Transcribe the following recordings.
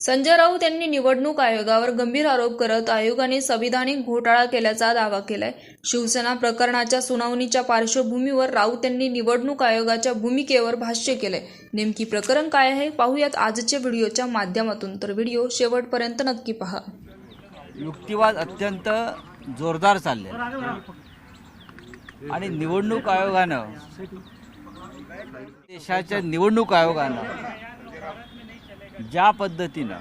संजय राऊत यांनी निवडणूक आयोगावर गंभीर आरोप करत आयोगाने संविधानिक घोटाळा केल्याचा दावा केलाय। शिवसेना प्रकरणाच्या सुनावणीच्या पार्श्वभूमीवर राऊत यांनी निवडणूक आयोगाच्या भूमिकेवर भाष्य केलंय। नेमकी प्रकरण काय आहे पाहूयात आजच्या व्हिडिओच्या माध्यमातून, तर व्हिडिओ शेवटपर्यंत नक्की पहा। युक्तिवाद अत्यंत जोरदार चालले आणि निवडणूक आयोगानं, देशाच्या निवडणूक आयोगानं ज्या पद्धतीनं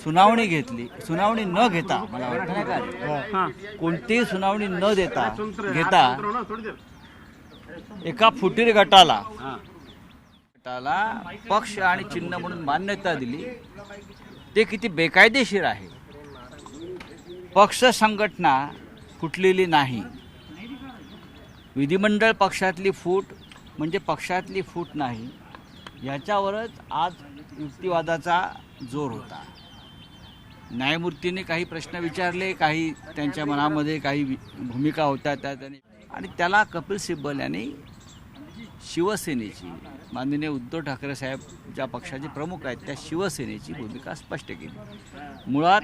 सुनावणी घेतली, सुनावणी न घेता, मला वाटतं नाही का, कोणतीही सुनावणी न घेता एका फुटीर गटाला पक्ष आणि चिन्ह म्हणून मान्यता दिली, ते किती बेकायदेशीर आहे। पक्ष संघटना फुटलेली नाही, विधिमंडळ पक्षातली फूट म्हणजे पक्षातली फूट नाही, याच्यावरच आज युक्तिवादाचा जोर होता। न्यायमूर्तींनी काही प्रश्न विचारले, काही त्यांच्या मनामध्ये काही भूमिका होत्या त्या त्यांनी, आणि त्याला कपिल सिब्बल यांनी शिवसेनेची, माननीय उद्धव ठाकरे साहेब ज्या पक्षाचे प्रमुख आहेत त्या शिवसेनेची भूमिका स्पष्ट केली। मुळात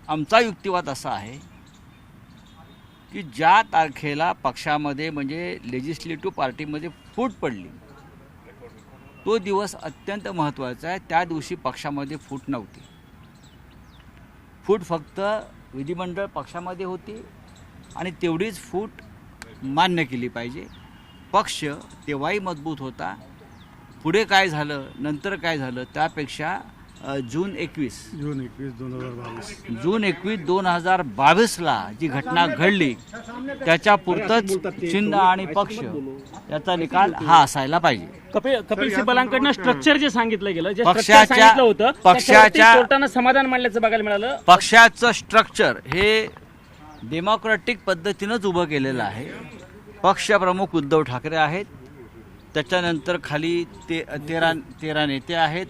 आमचा युक्तिवाद असा आहे की ज्या तारखेला पक्षामध्ये म्हणजे लेजिस्लेटिव्ह पार्टीमध्ये फूट पडली तो दिवस अत्यंत महत्त्वाचा आहे। त्या दिवशी पक्षामध्ये फूट नव्हती, फूट फक्त विधिमंडळ पक्षामध्ये होती आणि तेवढीच फूट मान्य केली पाहिजे। पक्ष तेव्हाही मजबूत होता। पुढे काय झालं, नंतर काय झालं, त्यापेक्षा जून 21 2022ला जी घटना घडली त्याच्या पुरतच चिन्ह आणि पक्ष याचा निकाल हा असायला पाहिजे। कपिल सिब्बलांकडनं स्ट्रक्चर जे सांगितलं गेलं, जे पक्षाच्या कोर्टानं समाधान मानल्याचं बघायला मिळालं। पक्षाचं स्ट्रक्चर हे डेमोक्रॅटिक पद्धतीनंच उभं केलेलं आहे। पक्षप्रमुख उद्धव ठाकरे आहेत, त्याच्यानंतर खाली 13 नेते आहेत,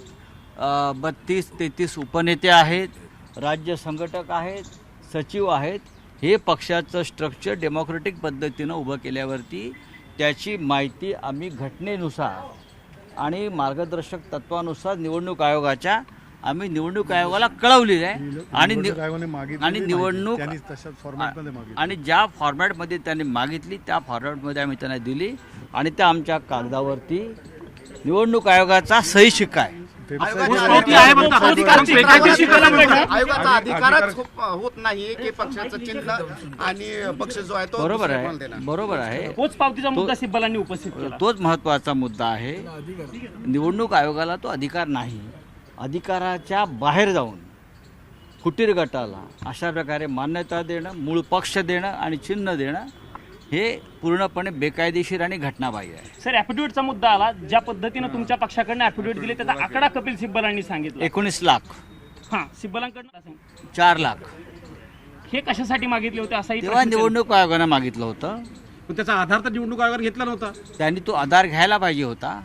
32-33 उपनेते आहेत, राज्य संघटक आहेत, सचिव आहेत। हे पक्षाचं स्ट्रक्चर डेमोक्रॅटिक पद्धतीनं उभं केल्यावरती त्याची माहिती आम्ही घटनेनुसार आणि मार्गदर्शक तत्वानुसार निवडणूक आयोगाला कळवलेली आहे आणि निवडणूक आणि ज्या फॉर्मॅटमध्ये त्यांनी मागितली त्या फॉर्मॅटमध्ये आम्ही त्यांना दिली आणि त्या आमच्या कागदावरती निवडणूक आयोगाचा सही शिक्का आहे। आयोगाचा अधिकारच होत नाही की पक्षाचं चिन्ह आणि पक्ष जो आहे तो बरोबर आहे। तोच पावतीचा मुद्दा सिब्बलांनी उपस्थित केला, तोच महत्त्वाचा मुद्दा आहे। निवडणूक आयोगाला तो अधिकार नाही। अधिकाराच्या बाहेर जाऊन फुटीर गटाला अशा प्रकारे मान्यता देणं, मूळ पक्ष देणं आणि चिन्ह देणं हे पूर्णपणे बेकायदेशीर आणि घटनाबाह्य आहे। सर, ॲफिडेव्हिटचा मुद्दा आला, ज्या पद्धतीनं तुमच्या पक्षाकडनं ॲफिडेव्हिट दिले त्याचा आकडा कपिल सिब्बलांनी सांगितला 19 लाख। हां, सिब्बलांकडनं 4 लाख हे कशासाठी मागितले होते असाही तेव्हा निवडणूक आयोगानं मागितलं होतं, पण त्याचा आधार तर निवडणूक आयोगाने घेतला नव्हता। त्यांनी तो आधार घ्यायला पाहिजे होता।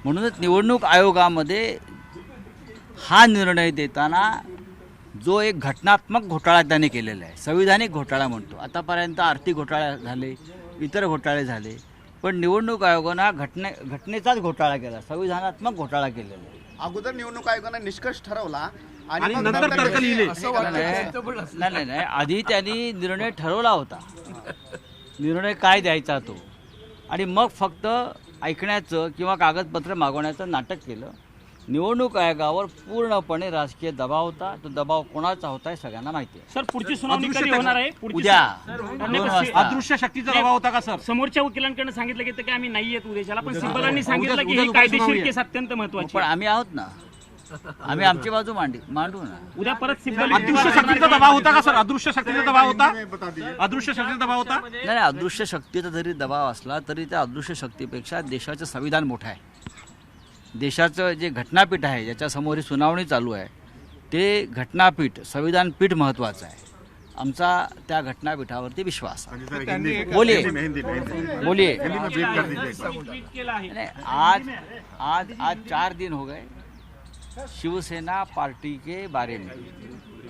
म्हणूनच निवडणूक आयोगामध्ये हा निर्णय देताना जो एक घटनात्मक घोटाळा त्याने केलेला आहे, संविधानिक घोटाळा म्हणतो। आतापर्यंत आर्थिक घोटाळे झाले, इतर घोटाळे झाले, पण निवडणूक आयोगानं घटनेचाच घोटाळा केला, संविधानात्मक घोटाळा केलेला आहे। अगोदर निवडणूक आयोगाने निष्कर्ष ठरवला आणि नंतर तर्क लिहिले। नाही, आधी त्यांनी निर्णय ठरवला होता, निर्णय काय द्यायचा तो, आणि मग फक्त ऐकण्याचं किंवा कागदपत्र मागवण्याचं नाटक केलं। निवडणूक आयोगावर पूर्णपणे राजकीय दबाव होता। तो दबाव कोणाचा होता हे सगळ्यांना माहिती आहे। सर, पुढची सुनावणी कधी होणार आहे? उद्या 2 वाजता। अदृश्य शक्तीचा दबाव होता का सर? समोरच्या वकिलांकडनं सांगितलं गेलं की आम्ही नाही येत उद्याच्याला, पण सिब्बलांनी सांगितलं की ही कायदेशीर केस अत्यंत महत्त्वाची पण आम्ही आहोत ना, आम्ही आमची बाजू मांडू ना। उद्या परत सिब्बल अदृश्य शक्तीचा दबाव होता का सर? अदृश्य शक्तीचा दबाव होता, अदृश्य शक्तीचा दबाव होता। नाही, अदृश्य शक्तीचा जरी दबाव असला तरी त्या अदृश्य शक्तीपेक्षा देशाचं संविधान मोठं आहे। देशाचं जे घटनापीठ आहे, ज्याच्यासमोर ही सुनावणी चालू आहे, ते घटनापीठ, संविधानपीठ महत्त्वाचं आहे। आमचा त्या घटनापीठावरती विश्वास आहे। बोलिए। आज 4 दिन हो गए शिवसेना पार्टी के बारे में,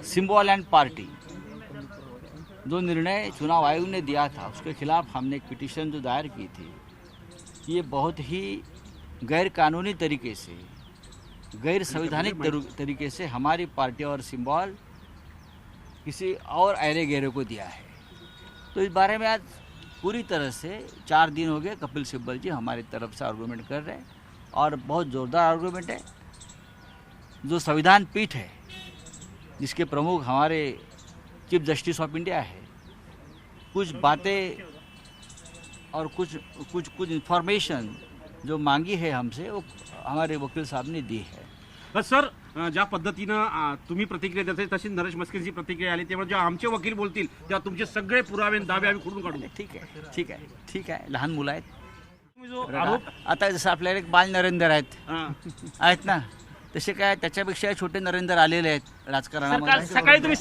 सिंबल एंड पार्टी जो निर्णय चुनाव आयोग ने दिया था उसके खिलाफ हमने एक पिटीशन जो दायर की थी, ये बहुत ही गैर कानूनी तरीके से गैर संवैधानिक तरीके से हमारी पार्टी और सिंबल किसी और ऐरे गहरे को दिया है। तो इस बारे में आज पूरी तरह से 4 दिन हो गए कपिल सिब्बल जी हमारी तरफ से आर्गूमेंट कर रहे हैं और बहुत ज़ोरदार आर्गूमेंट है। जो संविधान पीठ है जिसके प्रमुख हमारे चीफ जस्टिस ऑफ इंडिया है, कुछ बातें और कुछ इन्फॉर्मेशन जो मांगी है हमसे वो हमारे वकील साहब ने दी है। पण सर ज्या पद्धतीनं तुम्ही प्रतिक्रिया देताय तशी नरेश मस्केची प्रतिक्रिया आली, तेव्हा जेव्हा आमचे वकील बोलतील तेव्हा तुमचे सगळे पुरावे आणि दावे आम्ही खोडून काढू. ठीक आहे लहान मुलं आहेत. तुम्ही जो आरोप आता जसं आपल्याला एक बाल नरेंद्र आहेत ना, तसे काय त्याच्यापेक्षा छोटे नरेंद्र आलेले आहेत राजकारणामध्ये. सकाळी तुम्ही